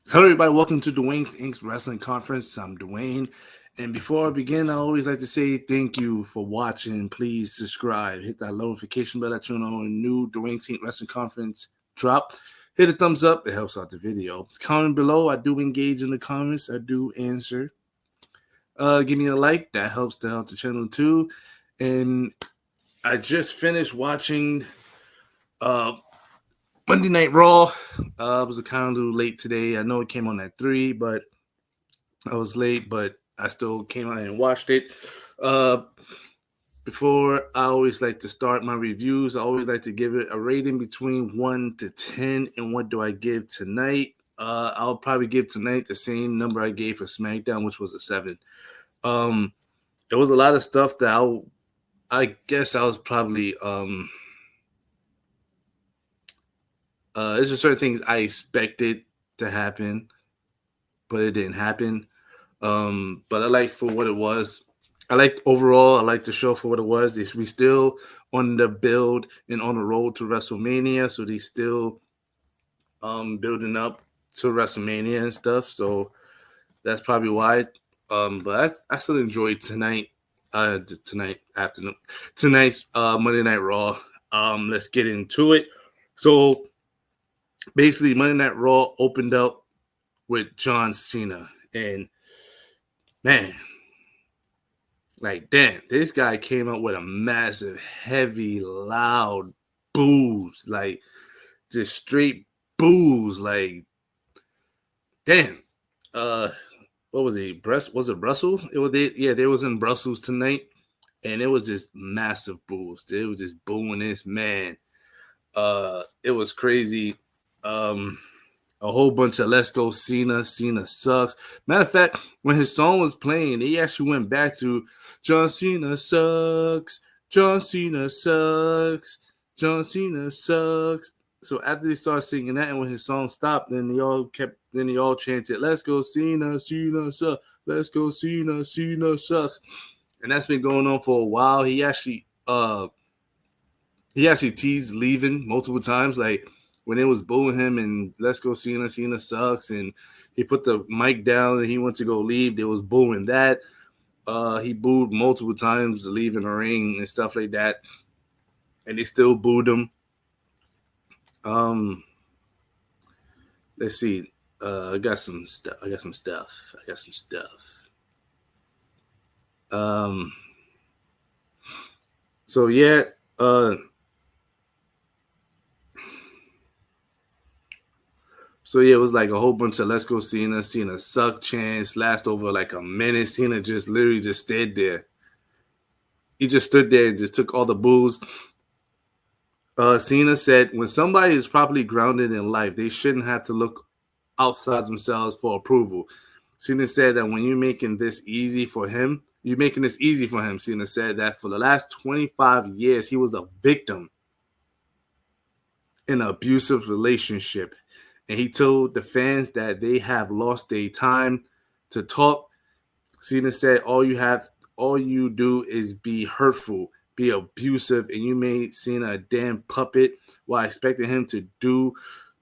Hello, everybody. Welcome to Dwayne's Inc. Wrestling Conference. I'm Dwayne. And before I begin, I always like to say thank you for watching. Please subscribe. Hit that notification bell that you know when new Dwayne's Inc. Wrestling Conference drop. Hit a thumbs up. It helps out the video. Comment below. I do engage in the comments. I do answer. Give me a like. That helps to help the channel too. And I just finished watching uh, Monday Night Raw. I was kind of late today. I know it came on at 3, but I was late, but I still came out and watched it. Uh, Before, I always like to start my reviews. I always like to give it a rating between 1 to 10. And what do I give tonight? I'll probably give tonight the same number I gave for SmackDown, which was a 7. Um, there was a lot of stuff that I guess I was probably there's just certain things I expected to happen, but it didn't happen. But I like for what it was. I liked overall. I liked the show for what it was. We still on the build and on the road to WrestleMania, so they still building up to WrestleMania and stuff. So that's probably why. But I still enjoyed tonight. Tonight afternoon, tonight's Monday Night Raw. Let's get into it. So basically, Monday Night Raw opened up with John Cena, and man, like, damn, this guy came out with a massive, heavy, loud boos, like just straight boos, like, damn. What was he? Was it Brussels? It was they was in Brussels tonight, and it was just massive boos. It was just booing this man. It was crazy. A whole bunch of "Let's Go Cena," "Cena sucks." Matter of fact, when his song was playing, he actually went back to "John Cena sucks, John Cena sucks, John Cena sucks." So after they started singing that, and when his song stopped, then they all chanted, "Let's go Cena, Cena sucks, let's go Cena, Cena sucks," and that's been going on for a while. He actually teased leaving multiple times, like when it was booing him and "Let's go Cena, Cena sucks," and he put the mic down and he went to go leave. They was booing that. He booed multiple times leaving the ring and stuff like that, and they still booed him. Um, let's see. I got some stuff. I got some stuff. Um, so yeah. So yeah, it was like a whole bunch of "Let's go Cena, Cena suck" chants. Last over like a minute. Cena just literally just stayed there. He just stood there and just took all the boos. Cena said, when somebody is properly grounded in life, they shouldn't have to look outside themselves for approval. Cena said that when you're making this easy for him, you're making this easy for him. Cena said that for the last 25 years, he was a victim in an abusive relationship. And he told the fans that they have lost their time to talk. Cena said all you do is be hurtful, be abusive, and you made Cena a damn puppet while expecting him to do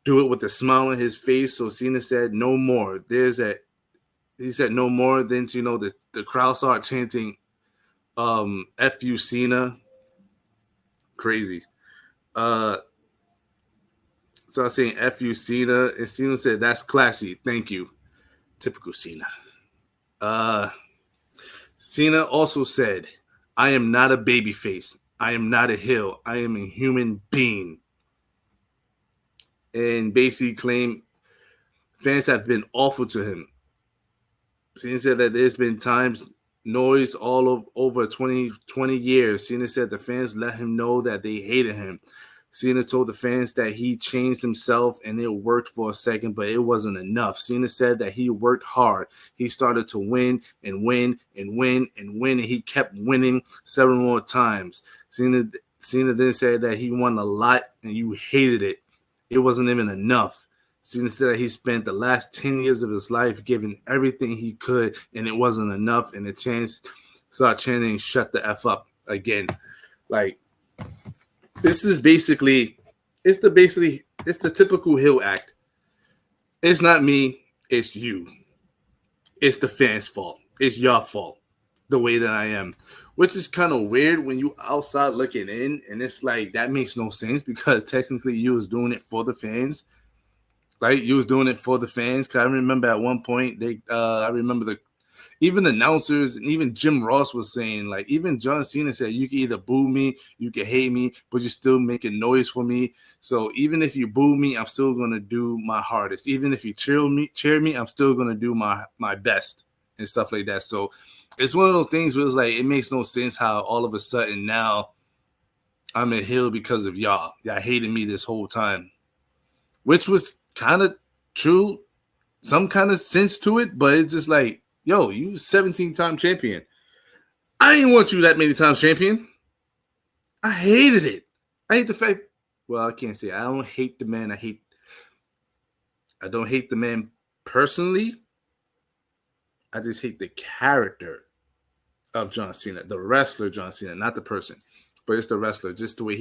it with a smile on his face. So Cena said no more. He said no more. Then the crowd started chanting F you Cena. Crazy. So I was saying F you Cena, and Cena said that's classy. Thank you. Typical Cena. Cena also said, I am not a babyface. I am not a heel. I am a human being. And basically claimed fans have been awful to him. Cena said that there's been times, noise all of over 20 years. Cena said the fans let him know that they hated him. Cena told the fans that he changed himself and it worked for a second, but it wasn't enough. Cena said that he worked hard. He started to win and win and win and win, and he kept winning several more times. Cena then said that he won a lot and you hated it. It wasn't even enough. Cena said that he spent the last 10 years of his life giving everything he could, and it wasn't enough. And the chance started chanting, "Shut the F up" again. Like, this is it's the typical heel act. It's not me. it's you. It's the fans' fault. It's your fault. The way that I am, which is kind of weird when you outside looking in, and it's like that makes no sense because technically you was doing it for the fans, right? You was doing it for the fans. Cause I remember at one point I remember even announcers and even Jim Ross was saying, like, even John Cena said, you can either boo me, you can hate me, but you're still making noise for me. So even if you boo me, I'm still gonna do my hardest. Even if you cheer me, I'm still gonna do my best and stuff like that. So it's one of those things where it's like it makes no sense how all of a sudden now I'm a heel because of y'all. Y'all hated me this whole time, which was kind of true, some kind of sense to it, but it's just like, yo, you 17-time champion. I didn't want you that many times champion. I hated it. I hate the fact. Well, I can't say I don't hate the man. I don't hate the man personally. I just hate the character of John Cena, the wrestler John Cena, not the person, but it's the wrestler. Just the way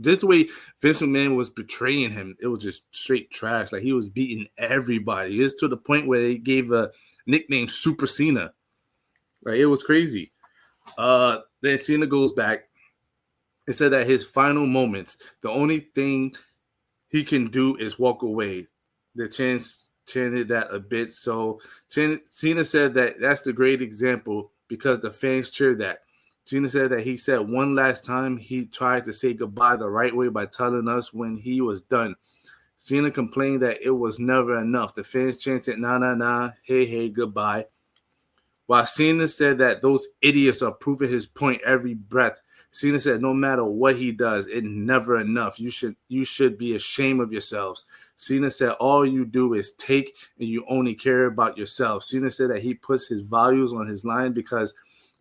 just the way Vince McMahon was betraying him. It was just straight trash. Like he was beating everybody. It's to the point where they gave a nickname Super Cena. Like it was crazy. Then Cena goes back and said that his final moments, the only thing he can do is walk away. The chance chanted that a bit. So Cena said that that's the great example because the fans cheer that. Cena said that he said one last time he tried to say goodbye the right way by telling us when he was done. Cena complained that it was never enough. The fans chanted, nah, nah, nah, hey, hey, goodbye. While Cena said that those idiots are proving his point every breath, Cena said no matter what he does, it's never enough. You should be ashamed of yourselves. Cena said all you do is take and you only care about yourself. Cena said that he puts his values on his line because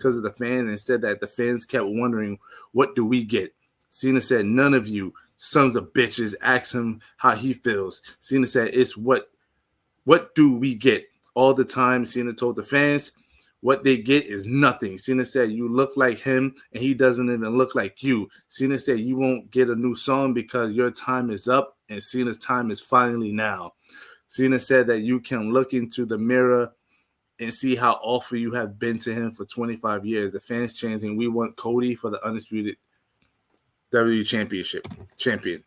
of the fans and said that the fans kept wondering, what do we get? Cena said none of you sons of bitches ask him how he feels. Cena said it's what do we get? All the time, Cena told the fans, what they get is nothing. Cena said, you look like him, and he doesn't even look like you. Cena said, you won't get a new song because your time is up, and Cena's time is finally now. Cena said that you can look into the mirror and see how awful you have been to him for 25 years. The fans chanting, we want Cody for the undisputed WWE champion.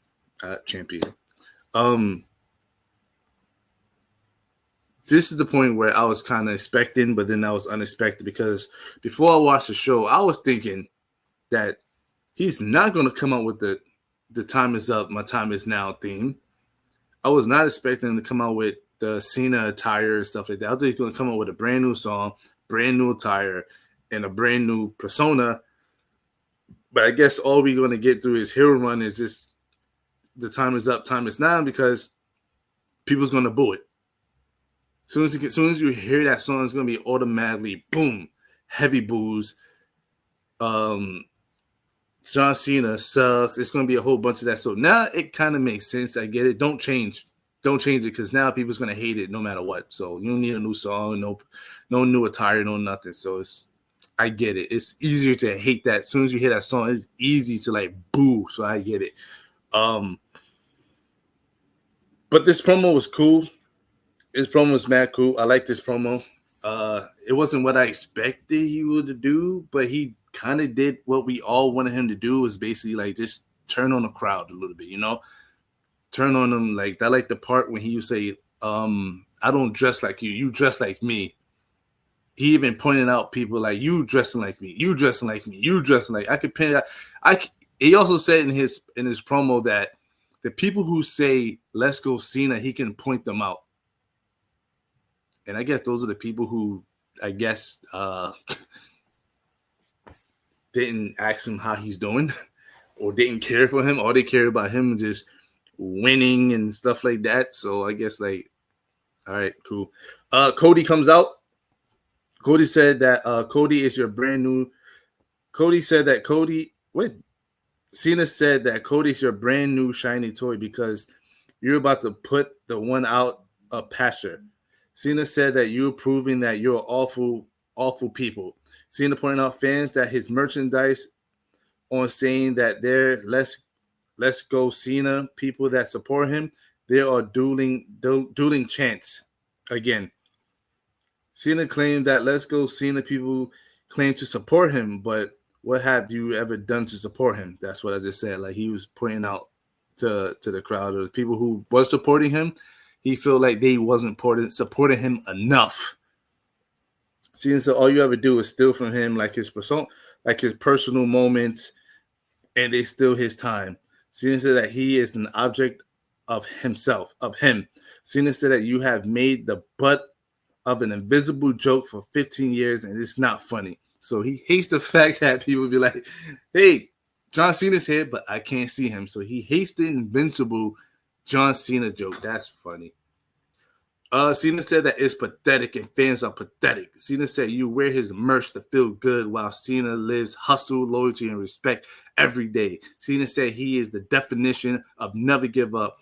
This is the point where I was kind of expecting, but then that was unexpected because before I watched the show, I was thinking that he's not going to come out with the time is up, my time is now theme. I was not expecting him to come out with the Cena attire and stuff like that. I thought he was going to come out with a brand new song, brand new attire, and a brand new persona. But I guess all we're going to get through his hero run is just the time is up, time is now, because people's going to boo it. As soon as you hear that song, it's going to be automatically, boom, heavy boos. John Cena sucks. It's going to be a whole bunch of that. So now it kind of makes sense. I get it. Don't change it because now people's going to hate it no matter what. So you don't need a new song, no new attire, no nothing. So I get it. It's easier to hate that. As soon as you hear that song, it's easy to like boo. So I get it. But this promo was cool. His promo was mad cool. I like this promo. It wasn't what I expected he would do, but he kind of did what we all wanted him to do, was basically like just turn on the crowd a little bit, turn on them. Like I like the part when he would say, I don't dress like you, you dress like me. He even pointed out people like, you dressing like me, you dressing like me, you dressing like, I could pin it out. He also said in his promo that the people who say let's go Cena, he can point them out. And I guess those are the people who, I guess, didn't ask him how he's doing or didn't care for him. All they care about him just winning and stuff like that. So I guess, like, all right, cool. Cody comes out. Cody said that Cody is your brand new. Cena said that Cody's your brand new shiny toy because you're about to put the one out of pasture. Cena said that you're proving that you're awful, awful people. Cena pointed out fans that his merchandise on saying that they're let's go Cena people that support him, they are dueling chants. Again, Cena claimed that Let's Go Cena people claim to support him, but what have you ever done to support him? That's what I just said. Like he was pointing out to the crowd or the people who was supporting him. He felt like they wasn't supporting him enough. Cena said all you ever do is steal from him, like his person, like his personal moments, and they steal his time. Cena said that he is an object of himself, of him. Cena said that you have made the butt of an invisible joke for 15 years and it's not funny. So he hates the fact that people be like, hey, John Cena's here, but I can't see him. So he hates the invincible John Cena joke. That's funny. Cena said that it's pathetic and fans are pathetic. Cena said you wear his merch to feel good while Cena lives hustle, loyalty, and respect every day. Cena said he is the definition of never give up.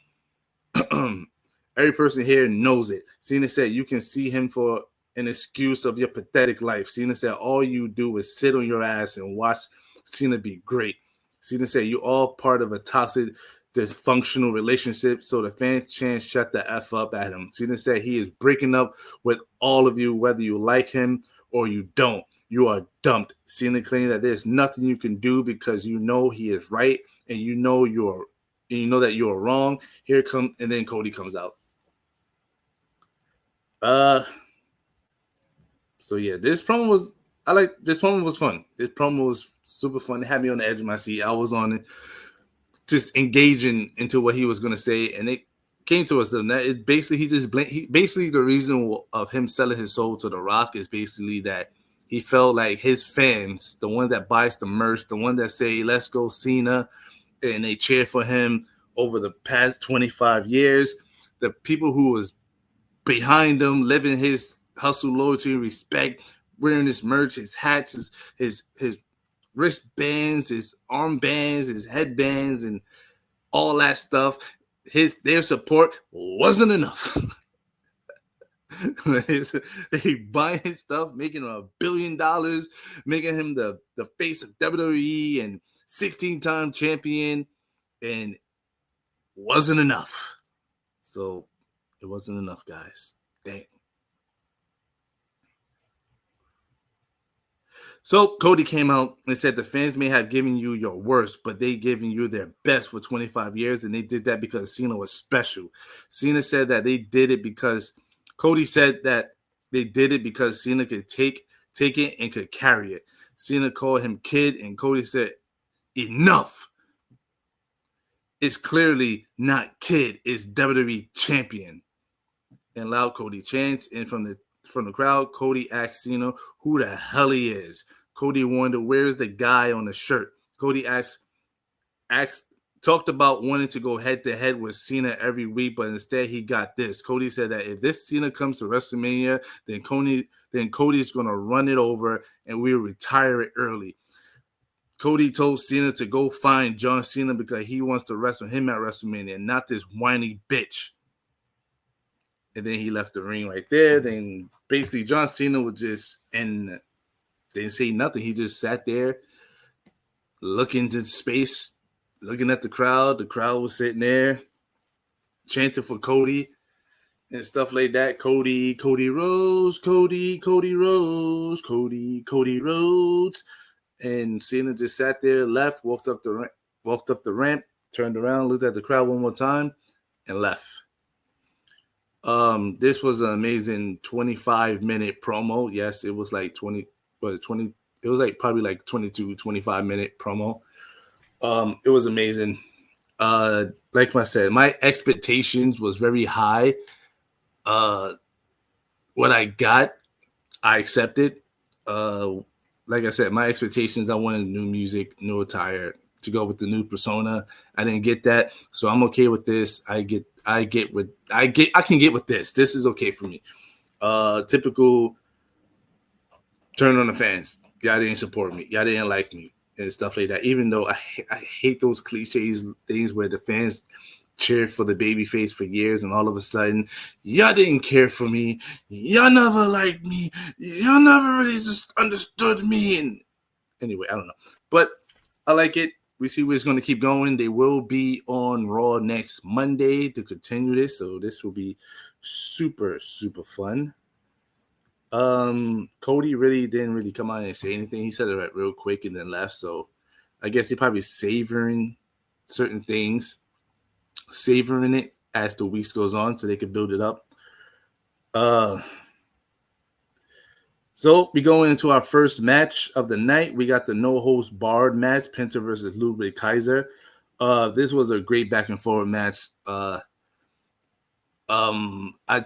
Every person here knows it. Cena said you can see him for an excuse of your pathetic life. Cena said all you do is sit on your ass and watch Cena be great. Cena said you all part of a toxic, dysfunctional relationship, so the fans can't shut the F up at him. Cena said he is breaking up with all of you, whether you like him or you don't. You are dumped. Cena claimed that there's nothing you can do because you know he is right and you know that you are wrong. Here come and then Cody comes out. So yeah, this promo was fun. This promo was super fun. It had me on the edge of my seat. I was on it, just engaging into what he was gonna say, and it came to us that it basically basically the reason of him selling his soul to The Rock is basically that he felt like his fans, the one that buys the merch, the one that say "Let's go Cena," and they cheer for him over the past 25 years, the people who was behind him, living his hustle, loyalty, respect, wearing his merch, his hats, his wristbands, his armbands, his headbands, and all that stuff. Their support wasn't enough. They buying his stuff, making him $1 billion, making him the face of WWE and 16-time champion, and wasn't enough. So it wasn't enough, guys. Dang. So Cody came out and said the fans may have given you your worst, but they given you their best for 25 years, and they did that because Cena was special. Cena said that they did it because Cody said that they did it because Cena could take it and could carry it. Cena called him kid, and Cody said, enough. It's clearly not kid, it's WWE champion. And loud Cody chants, and from the crowd, Cody asked Cena who the hell he is. Cody wondered, where's the guy on the shirt? Cody talked about wanting to go head to head with Cena every week, but instead he got this. Cody said that if this Cena comes to WrestleMania, then Cody's gonna run it over and we'll retire it early. Cody told Cena to go find John Cena because he wants to wrestle him at WrestleMania, not this whiny bitch. And then he left the ring right there. Then basically John Cena was just, and didn't say nothing. He just sat there looking into space, looking at the crowd. The crowd was sitting there chanting for Cody and stuff like that. Cody Rhodes, Cody Rhodes, Cody Rhodes. And Cena just sat there, left, walked up the ramp, turned around, looked at the crowd one more time, and left. This was an amazing 25-minute promo. Yes, it was like 20. It was like probably like 22, 25-minute promo. It was amazing. Like I said, my expectations was very high. What I got, I accepted. Like I said, my expectations, I wanted new music, new attire to go with the new persona. I didn't get that, so I'm okay with this. I can get with this. This is okay for me. Typical turn on the fans. Y'all didn't support me. Y'all didn't like me and stuff like that. Even though I hate those cliches things where the fans cheered for the babyface for years and all of a sudden y'all didn't care for me. Y'all never liked me. Y'all never really just understood me. And anyway, I don't know. But I like it. We see where it's going to keep going. They will be on Raw next Monday to continue this. So this will be super, super fun. Cody really didn't really come out and say anything. He said it right real quick and then left. So I guess he probably savoring certain things, savoring it as the weeks goes on, so they could build it up. Uh, so we go into our first match of the night. We got the no host barred match, Penta versus Ludwig Kaiser. This was a great back and forth match. I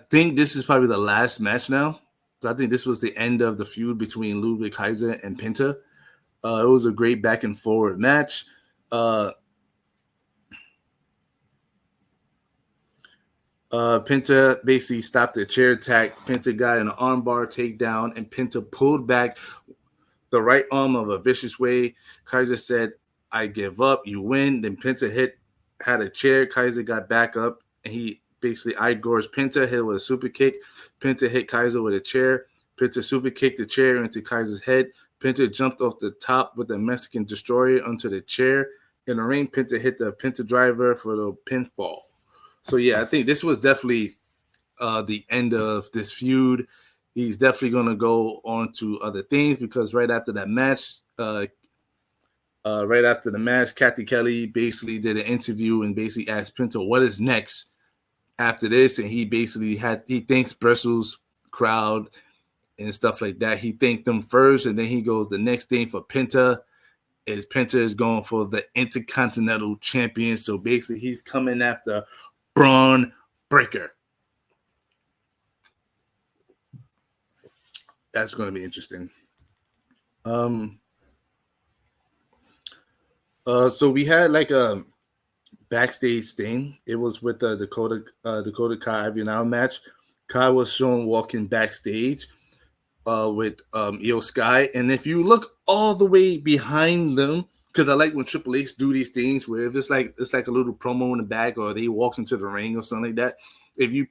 think this is probably the last match now. So I think this was the end of the feud between Ludwig Kaiser and Penta. It was a great back and forward match. Penta basically stopped the chair attack. Penta got an armbar takedown, and Penta pulled back the right arm of a vicious way. Kaiser said, "I give up. You win." Then Penta had a chair. Kaiser got back up, and he basically eyegores Penta, hit with a super kick. Penta hit Kaiser with a chair. Penta super kicked the chair into Kaiser's head. Penta jumped off the top with a Mexican destroyer onto the chair. In the ring, Penta hit the Penta driver for the pinfall. So yeah, I think this was definitely the end of this feud. He's definitely going to go on to other things because right after the match, Kathy Kelly basically did an interview and basically asked Penta what is next after this, and he thanks Brussels crowd and stuff like that. He thanked them first, and then he goes, the next thing for Penta is going for the Intercontinental Champion. So basically, he's coming after Braun Breaker. That's going to be interesting. So we had like a backstage thing. It was with the Dakota Kai Avianal match. Kai was shown walking backstage with Io Sky, and if you look all the way behind them, because I like when Triple H do these things where if it's like a little promo in the back or they walk into the ring or something like that. If you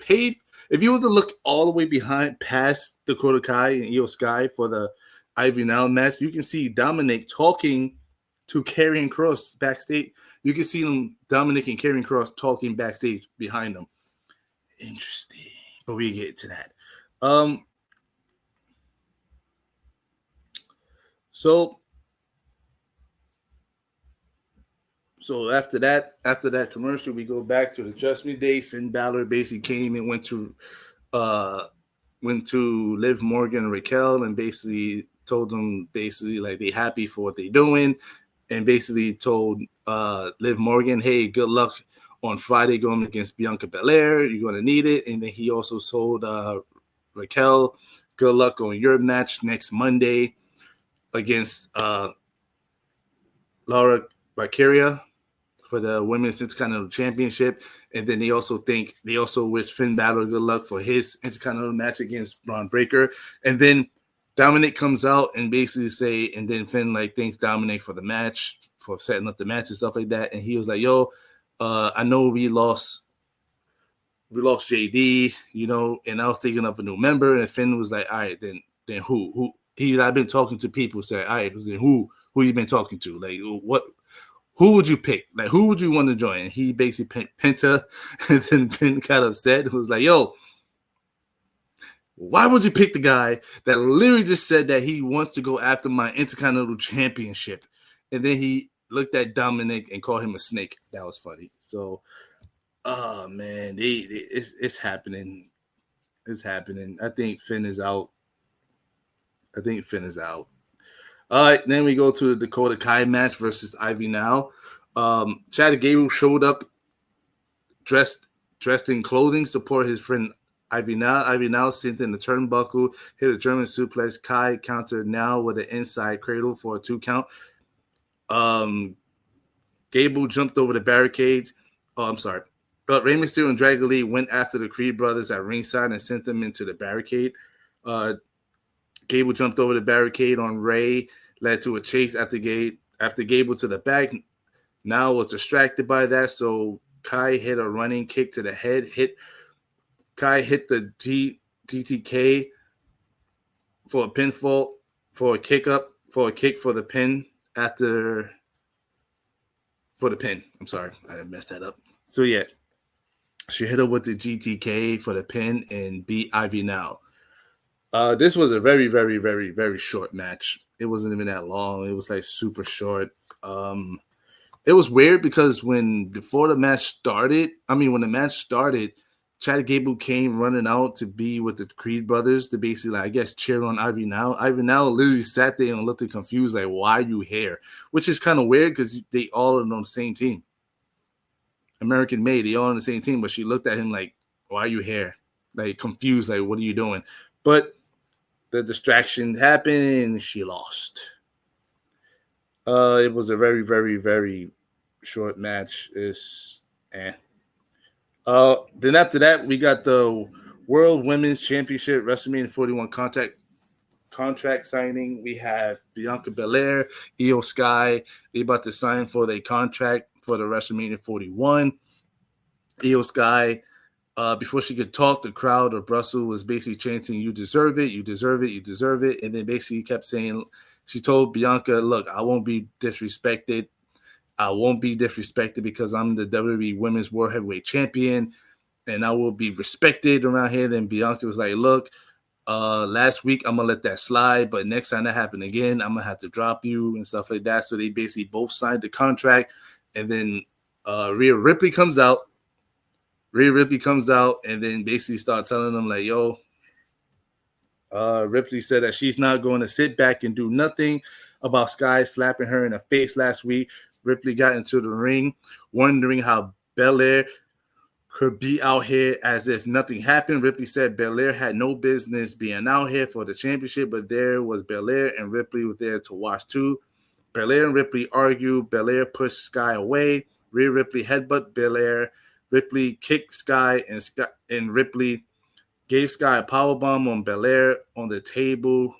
were to look all the way behind past Dakota Kai and Io Sky for the Ivy Now match, you can see Dominic talking to Karrion Kross backstage. You can see them, Dominic and Karrion Kross talking backstage behind them. Interesting. But we get to that. So after that commercial, we go back to the Judgment Day. Finn Balor basically came and went to Liv Morgan and Raquel and basically told them like they happy for what they're doing, and basically told Liv Morgan, hey, good luck on Friday going against Bianca Belair. You're going to need it. And then he also told Raquel, good luck on your match next Monday against Laura Valkyria for the Women's Intercontinental Championship. And then they also wish Finn Balor good luck for his Intercontinental match against Braun Breaker. And then Dominic comes out and basically and then Finn like thanks Dominic for the match, for setting up the match and stuff like that. And he was like, yo, I know we lost JD, and I was thinking of a new member. And Finn was like, all right, then who? I've been talking to people, say, all right, then who you been talking to? Like, who would you pick? Like, who would you want to join? And he basically picked Penta, and then Finn got upset and was like, yo, why would you pick the guy that literally just said that he wants to go after my Intercontinental Championship? And then he looked at Dominic and called him a snake. That was funny. So, oh, man, it's happening. It's happening. I think Finn is out. All right, then we go to the Dakota Kai match versus Ivy Now. Chad Gable showed up dressed in clothing to support his friend Ivy Now. Ivy Now sent in the turnbuckle, hit a German suplex. Kai countered Now with an inside cradle for a 2 count. Gable jumped over the barricade. Oh, I'm sorry. But Rey Mysterio and Dragon Lee went after the Creed brothers at ringside and sent them into the barricade. Gable jumped over the barricade on Ray, led to a chase after Gable to the back. Now was distracted by that, so Kai hit a running kick to the head. Kai hit the GTK for a pinfall, for a kick for the pin for the pin. I'm sorry, I messed that up. So yeah, She hit her with the GTK for the pin and beat Ivy Now. This was a very, very, very, very short match. It wasn't even that long. It was like super short. Um, it was weird because when the match started, when the match started, Chad Gable came running out to be with the Creed brothers to basically, like, I guess, cheer on Ivy Now. Ivy Now literally sat there and looked confused, like, why are you here? Which is kind of weird because they all are on the same team. American made, they all on the same team, but she looked at him like, why are you here? Like, confused, like, what are you doing? But the distraction happened and she lost. It was a very, very, very short match. Then after that, we got the World Women's Championship WrestleMania 41 contract signing. We have Bianca Belair, Io Sky. They about to sign for their contract for the WrestleMania 41. Io Sky, before she could talk, the crowd of Brussels was basically chanting, "You deserve it, you deserve it, you deserve it." And then basically kept saying, she told Bianca, "Look, I won't be disrespected. I won't be disrespected because I'm the WWE Women's World Heavyweight Champion, and I will be respected around here." Then Bianca was like, "Look, last week I'm gonna let that slide, but next time that happen again, I'm gonna have to drop you and stuff like that." So they basically both signed the contract, and then Rhea Ripley comes out. And then basically start telling them like, "Yo." Ripley said that she's not going to sit back and do nothing about Sky slapping her in the face last week. Ripley got into the ring, wondering how Belair could be out here as if nothing happened. Ripley said Belair had no business being out here for the championship, but there was Belair and Ripley was there to watch too. Belair and Ripley argued. Belair pushed Sky away. Rhea Ripley headbutt Belair. Ripley kicked Sky, and Ripley gave Sky a powerbomb on Belair on the table.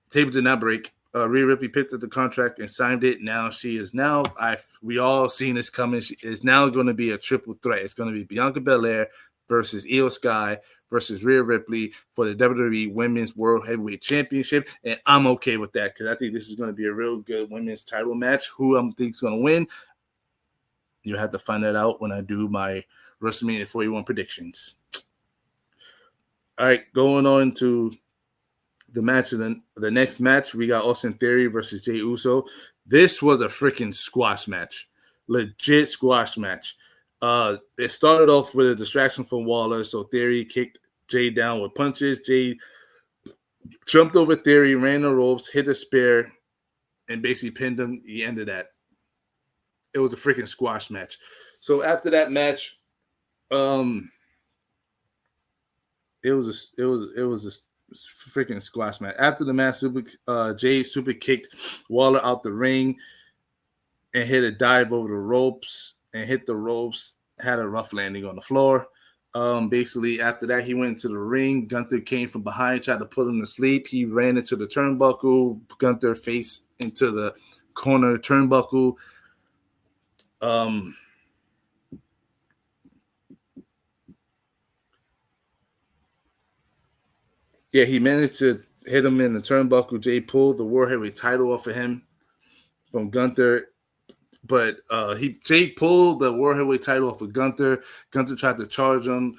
The table did not break. Rhea Ripley picked up the contract and signed it. Now she is we all seen this coming. She is now going to be a triple threat. It's going to be Bianca Belair versus Io Sky versus Rhea Ripley for the WWE Women's World Heavyweight Championship. And I'm okay with that because I think this is going to be a real good women's title match. Who I think is going to win? You have to find that out when I do my WrestleMania 41 predictions. All right, going on to the match of the next match, we got Austin Theory versus Jey Uso. This was a freaking squash match, legit squash match. It started off with a distraction from Waller, so Theory kicked Jey down with punches. Jey jumped over Theory, ran the ropes, hit a spear, and basically pinned him. He ended that. It was a freaking squash match. So after that match, it was a freaking squash match. After the match, Jey super kicked Waller out the ring and hit a dive over the ropes and hit the ropes. Had a rough landing on the floor. Basically, after that, he went into the ring. Gunther came from behind, tried to put him to sleep. He ran into the turnbuckle. Gunther face into the corner turnbuckle. Yeah, he managed to hit him in the turnbuckle. Jey pulled the World Heavyweight title off of him from Gunther. But Jey pulled the World Heavyweight title off of Gunther. Gunther tried to charge him,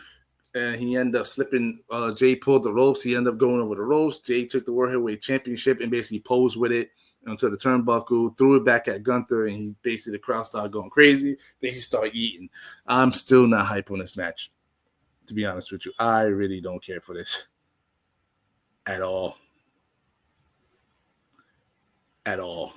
and he ended up slipping. Jey pulled the ropes. He ended up going over the ropes. Jey took the World Heavyweight Championship and basically posed with it onto the turnbuckle, threw it back at Gunther, and he basically, the crowd started going crazy. Then he started eating. I'm still not hype on this match, to be honest with you. I really don't care for this at all. At all.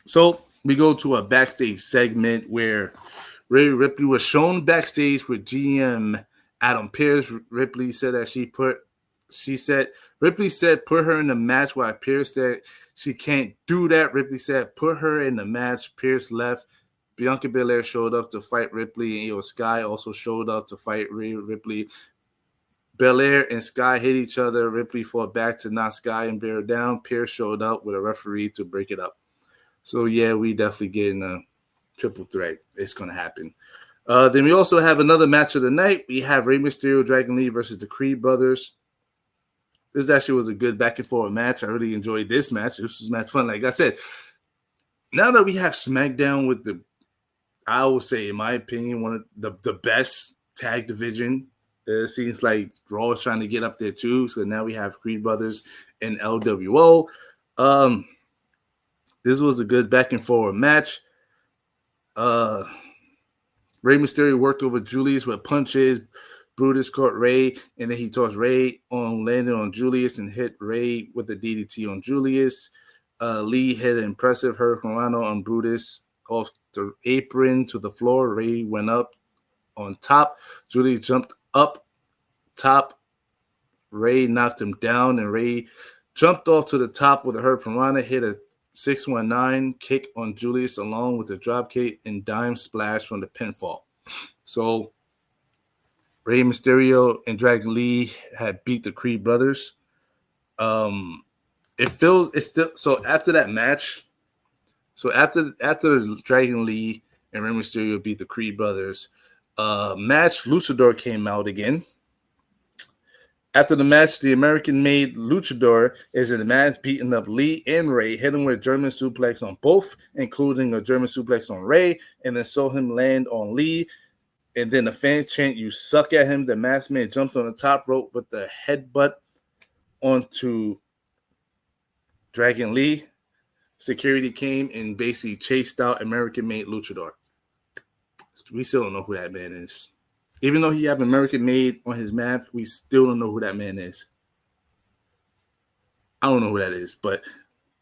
So we go to a backstage segment where Rhea Ripley was shown backstage with GM Adam Pearce. Ripley said that Ripley said put her in the match, while Pearce said she can't do that. Ripley said put her in the match. Pearce left. Bianca Belair showed up to fight Ripley, and Io Sky also showed up to fight Rhea Ripley. Belair and Sky hit each other. Ripley fought back to knock Sky and bear down. Pearce showed up with a referee to break it up. So, yeah, we definitely getting a triple threat. It's going to happen. Then we also have another match of the night. We have Rey Mysterio, Dragon Lee versus the Creed brothers. this actually was a good back and forth match. I really enjoyed this match. This was match fun. Like I said, now that we have SmackDown with I would say, in my opinion, one of the best tag division. It seems like Raw is trying to get up there too. So now we have Creed Brothers and LWO. Um, this was a good back and forward match. Rey Mysterio worked over Julius with punches. Brutus caught Rey, and then he tossed Rey on landing on Julius and hit Rey with the DDT on Julius. Lee hit an impressive Hurricane on Brutus off the apron to the floor. Rey went up on top. Julius jumped up top. Rey knocked him down, and Rey jumped off to the top with a Hurricane, hit a 619 kick on Julius along with a drop kick and dime splash from the pinfall. So Rey Mysterio and Dragon Lee had beat the Creed brothers. It's still so after that match. So after Dragon Lee and Rey Mysterio beat the Creed brothers, match Luchador came out again. After the match, the American-made Luchador is in the match beating up Lee and Rey, hitting with a German suplex on both, including a German suplex on Rey, and then saw him land on Lee. And then the fans chant, "You suck" at him. The masked man jumped on the top rope with the headbutt onto Dragon Lee. Security came and basically chased out American-made Luchador. We still don't know who that man is. Even though he have American-made on his map, we still don't know who that man is. I don't know who that is, but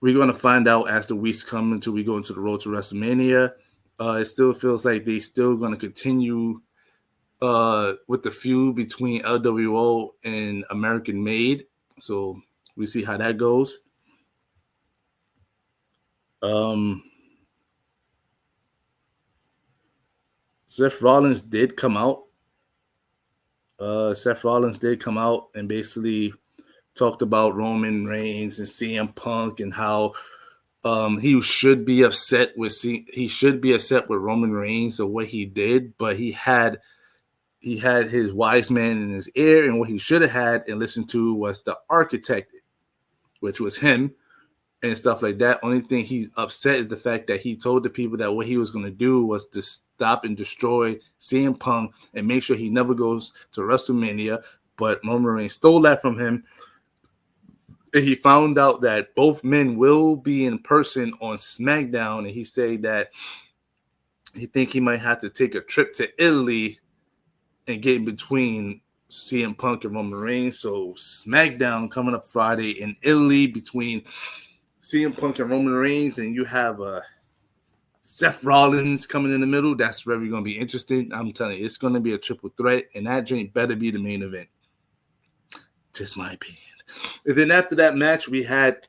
we're going to find out as the weeks come until we go into the road to WrestleMania. It still feels like they still going to continue with the feud between LWO and American-made. So we see how that goes. Seth Rollins did come out. Seth Rollins did come out and basically talked about Roman Reigns and CM Punk and how he should be upset with Roman Reigns or what he did, but he had his wise man in his ear, and what he should have had and listened to was the architect, which was him and stuff like that. Only thing he's upset is the fact that he told the people that what he was going to do was to stop and destroy CM Punk and make sure he never goes to WrestleMania. But Roman Reigns stole that from him. And he found out that both men will be in person on SmackDown. And he said that he think he might have to take a trip to Italy and get in between CM Punk and Roman Reigns. So SmackDown coming up Friday in Italy between CM Punk and Roman Reigns, and you have Seth Rollins coming in the middle. That's very going to be interesting. I'm telling you, it's going to be a triple threat, and that joint better be the main event. Just my opinion. And then after that match, we had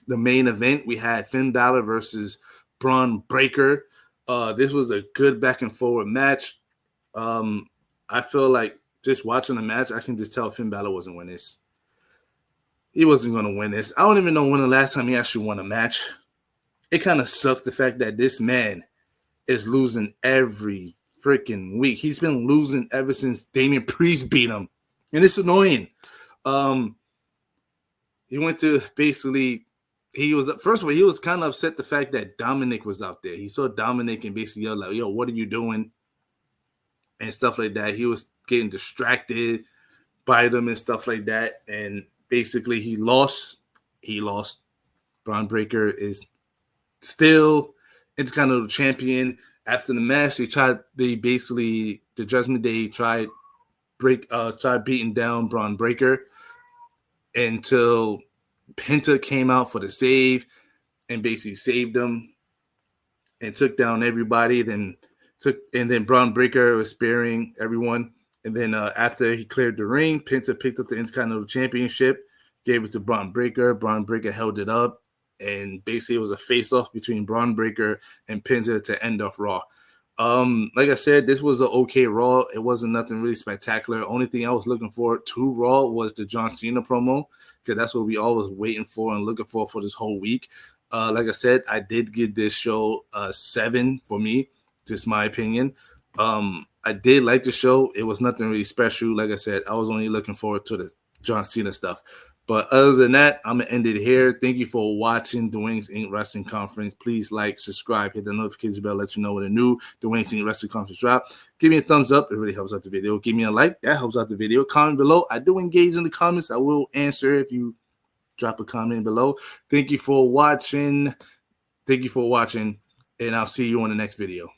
the main event. We had Finn Balor versus Braun Breaker. This was a good back and forward match. I feel like just watching the match, I can just tell Finn Balor wasn't winning this. He wasn't going to win this. I don't even know when the last time he actually won a match. It kind of sucks the fact that this man is losing every freaking week. He's been losing ever since Damian Priest beat him. And it's annoying. He went to basically, first of all, he was kind of upset the fact that Dominic was out there. He saw Dominic and basically yelled like, "Yo, what are you doing?" And stuff like that. He was getting distracted by them and stuff like that. And basically, he lost. Braun Breaker is still Intercontinental Champion. After the match, the Judgment Day tried beating down Braun Breaker until Penta came out for the save and basically saved him and took down everybody. Then Braun Breaker was sparing everyone. And then after he cleared the ring, Penta picked up the Intercontinental Championship, gave it to Braun Breaker. Braun Breaker held it up, and basically it was a face-off between Braun Breaker and Penta to end off Raw. Like I said, this was an okay Raw. It wasn't nothing really spectacular. Only thing I was looking forward to Raw was the John Cena promo, because that's what we all was waiting for and looking for this whole week. Like I said, I did give this show a 7 for me, just my opinion. I did like the show. It was nothing really special. Like I said, I was only looking forward to the John Cena stuff. But other than that, I'm gonna end it here. Thank you for watching the Wings Inc. Wrestling Conference. Please like, subscribe, hit the notification bell, let you know when a new the Wings Inc. Wrestling Conference drop. Give me a thumbs up; it really helps out the video. Give me a like; that helps out the video. Comment below. I do engage in the comments. I will answer if you drop a comment below. Thank you for watching. Thank you for watching, and I'll see you on the next video.